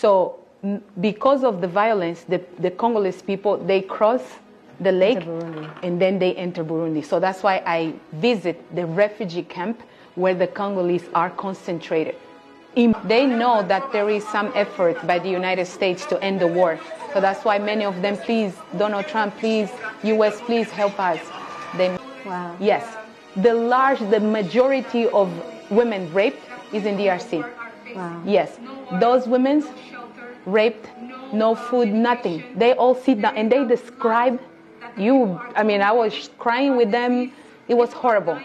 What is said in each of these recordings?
So because of the violence, the Congolese people, they cross the lake and then they enter Burundi. So that's why I visit the refugee camp where the Congolese are concentrated. They know that there is some effort by the United States to end the war. So that's why many of them, please, Donald Trump, please, US, please help us. Wow. Yes. The majority of women raped is in DRC. Wow. Yes. Those women raped, no food, nothing. They all sit down and they describe you. I mean, I was crying with them. It was horrible.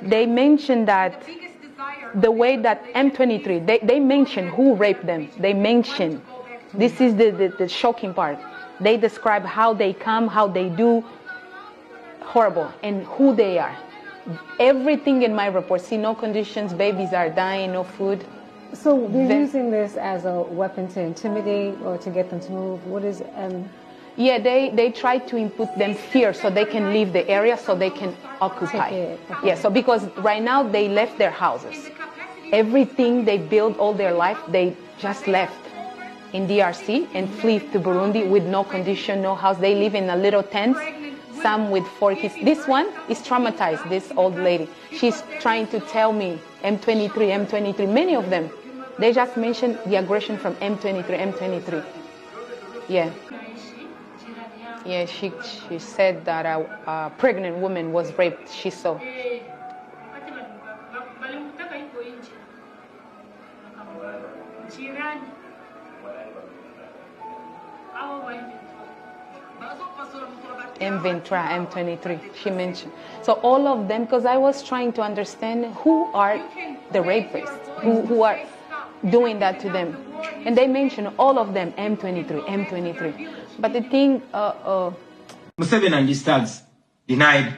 They mentioned that the way that M23, they mention who raped them. They mention, this is the shocking part. They describe how they come, how they do, horrible, and who they are. Everything in my report, see no conditions, babies are dying, no food. So they're using this as a weapon to intimidate or to get them to move? What is Yeah, they try to input them fear so they can leave the area, so they can occupy. Okay. Yeah, so because right now they left their houses. Everything they built all their life, they just left in DRC and flee to Burundi with no condition, no house. They live in a little tent, some with 4 kids. This one is traumatized, this old lady. She's trying to tell me M23, M23, many of them. They just mentioned the aggression from M23, M23. Yeah. Yeah, she said that a pregnant woman was raped, she saw. M23, M23, she mentioned. So all of them, because I was trying to understand who are the rapists, who are doing that to them. And they mentioned all of them, M23, M23. But the thing... Museveni and his thugs denied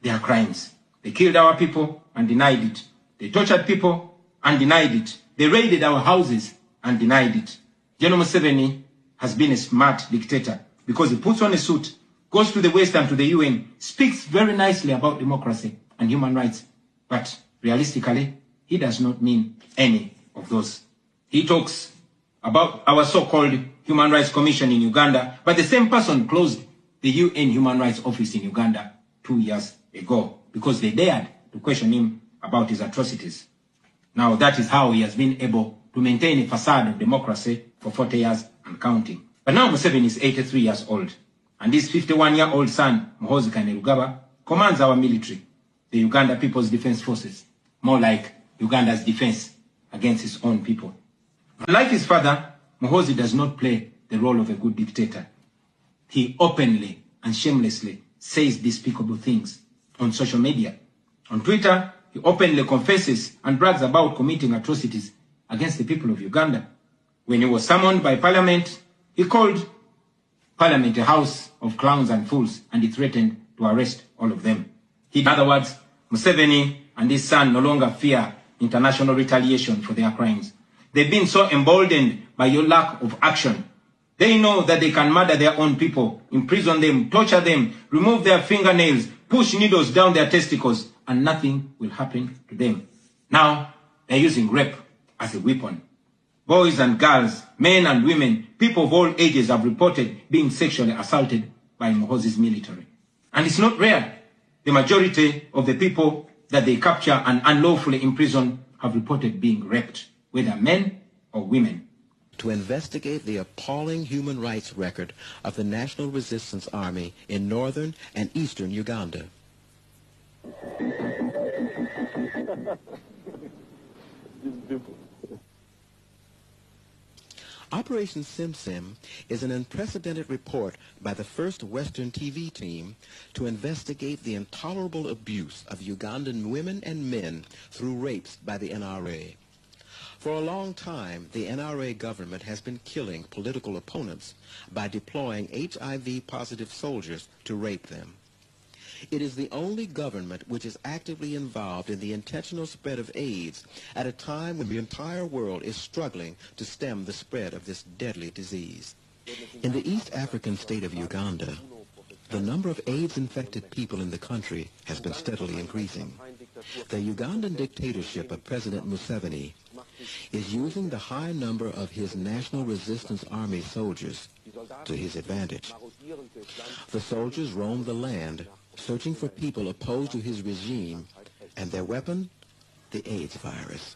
their crimes. They killed our people and denied it. They tortured people and denied it. They raided our houses and denied it. General Museveni has been a smart dictator because he puts on a suit, goes to the West and to the UN, speaks very nicely about democracy and human rights. But realistically, he does not mean any of those. He talks about our so-called Human Rights Commission in Uganda, but the same person closed the UN Human Rights Office in Uganda 2 years ago because they dared to question him about his atrocities. Now that is how he has been able to maintain a facade of democracy for 40 years and counting. But now Museveni is 83 years old, and his 51-year-old son, Muhoozi Kainerugaba, commands our military, the Uganda People's Defense Forces, more like Uganda's defense against its own people. Like his father, Muhoozi does not play the role of a good dictator. He openly and shamelessly says despicable things on social media. On Twitter, he openly confesses and brags about committing atrocities against the people of Uganda. When he was summoned by Parliament, he called Parliament a house of clowns and fools, and he threatened to arrest all of them. In other words, Museveni and his son no longer fear international retaliation for their crimes. They've been so emboldened by your lack of action. They know that they can murder their own people, imprison them, torture them, remove their fingernails, push needles down their testicles, and nothing will happen to them. Now, they're using rape as a weapon. Boys and girls, men and women, people of all ages have reported being sexually assaulted by Muhoozi's military. And it's not rare. The majority of the people that they capture and unlawfully imprison have reported being raped, whether men or women. To investigate the appalling human rights record of the National Resistance Army in northern and eastern Uganda. Operation Sim Sim is an unprecedented report by the first Western TV team to investigate the intolerable abuse of Ugandan women and men through rapes by the NRA. For a long time, the NRA government has been killing political opponents by deploying HIV-positive soldiers to rape them. It is the only government which is actively involved in the intentional spread of AIDS at a time when the entire world is struggling to stem the spread of this deadly disease. In the East African state of Uganda, the number of AIDS-infected people in the country has been steadily increasing. The Ugandan dictatorship of President Museveni is using the high number of his National Resistance Army soldiers to his advantage. The soldiers roam the land, searching for people opposed to his regime, and their weapon, the AIDS virus.